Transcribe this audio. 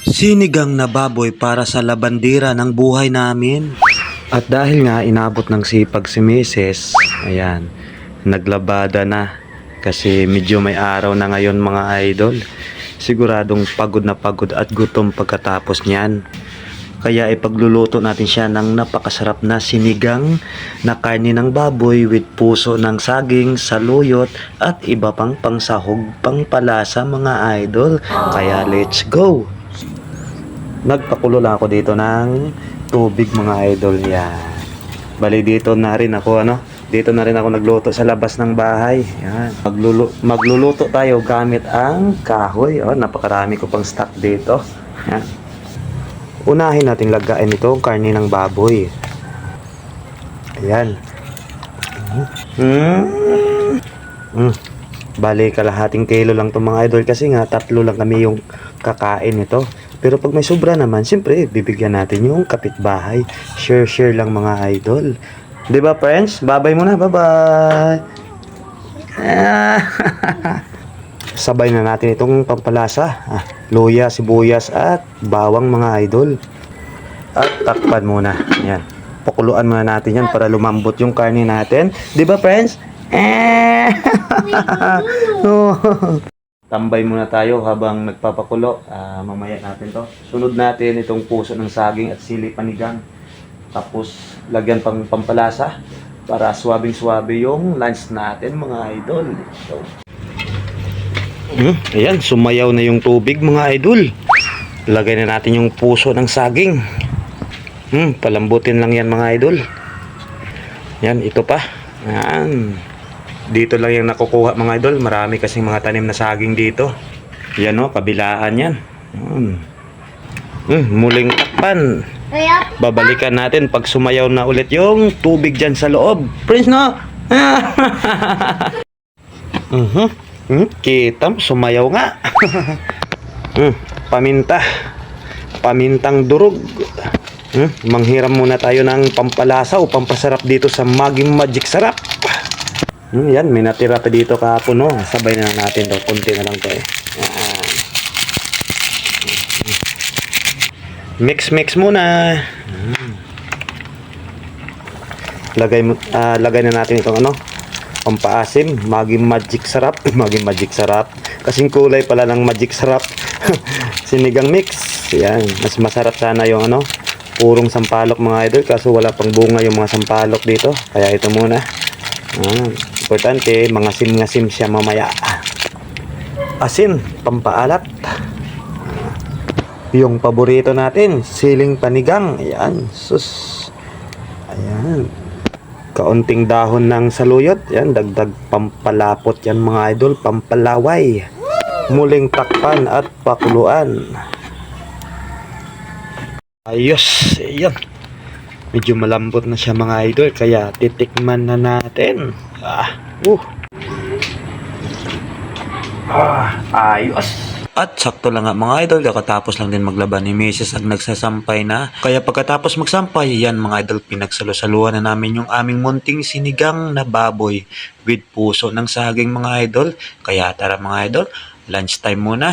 Sinigang na baboy para sa labandera ng buhay namin. At dahil nga inabot ng sipag si Mrs., ayan, naglabada na. Kasi medyo may araw na ngayon mga idol. Siguradong pagod na pagod at gutom pagkatapos niyan. Kaya ipagluluto natin siya ng napakasarap na sinigang na karne ng baboy with puso ng saging, saluyot at iba pang pangsahog pangpalasa mga idol. Kaya let's go! Nagpakulo lang ako dito ng tubig mga idol yan. Bali dito na rin ako dito na rin ako nagluto sa labas ng bahay. Yan. Magluluto tayo gamit ang kahoy. Napakarami ko pang stock dito. Yan. Unahin natin lagain ito ang karne ng baboy. Ayan. Bali kalahating kilo lang itong mga idol kasi nga 3 lang kami yung kakain nito. Pero pag may sobra naman, siyempre bibigyan natin yung kapitbahay. Share lang mga idol. 'Di ba friends? Bye-bye muna. Bye-bye. Sabay na natin itong pampalasa. Luya, sibuyas at bawang mga idol. At takpan muna. Yan. Pakuluan muna natin yan para lumambot yung karne natin. 'Di ba friends? Tambay muna tayo habang nagpapakulo. Mamaya natin to. Sunod natin itong puso ng saging at sili panigang. Tapos lagyan pang pampalasa para swabing-swabe yung lunch natin mga idol. So, ayan, sumayaw na yung tubig mga idol. Lagay na natin yung puso ng saging. Palambutin lang yan mga idol. Yan, ito pa. Yan. Dito lang yung nakukuha mga idol. Marami kasing mga tanim na saging dito. Yan kabilaan yan. Muling takpan. Babalikan natin pag sumayaw na ulit yung tubig dyan sa loob. Prince no? Kita, sumayaw nga. Paminta. Pamintang durog. Manghiram muna tayo ng pampalasa o pampasarap dito sa Maging Magic Sarap. Yan, may natira pa dito kahapon, no? Sabay na natin to. Kunti na lang to eh. Mix muna. Lagay na natin itong pampaasim, Maging Magic Sarap. Maging Magic Sarap. Kasing kulay pala ng Magic Sarap. Sinigang mix. Yan, mas masarap sana yung purong sampalok mga idol, kaso wala pang bunga yung mga sampalok dito. Kaya ito muna. Importante, mga sim siya mamaya. Asin, pampaalat. Yung paborito natin, siling panigang. Ayan, sus. Ayan. Kaunting dahon ng saluyot. Ayan, dagdag pampalapot yan mga idol, pampalaway. Muling takpan at pakuluan. Ayos, ayan. Medyo malambot na siya mga idol, kaya titikman na natin. Ayos. At sakto lang nga mga idol, kakatapos lang din maglaban ni Mrs. at nagsasampay na. Kaya pagkatapos magsampay, yan mga idol, pinagsalo-saluhan na namin yung aming munting sinigang na baboy with puso ng saging mga idol. Kaya tara mga idol, lunch time muna.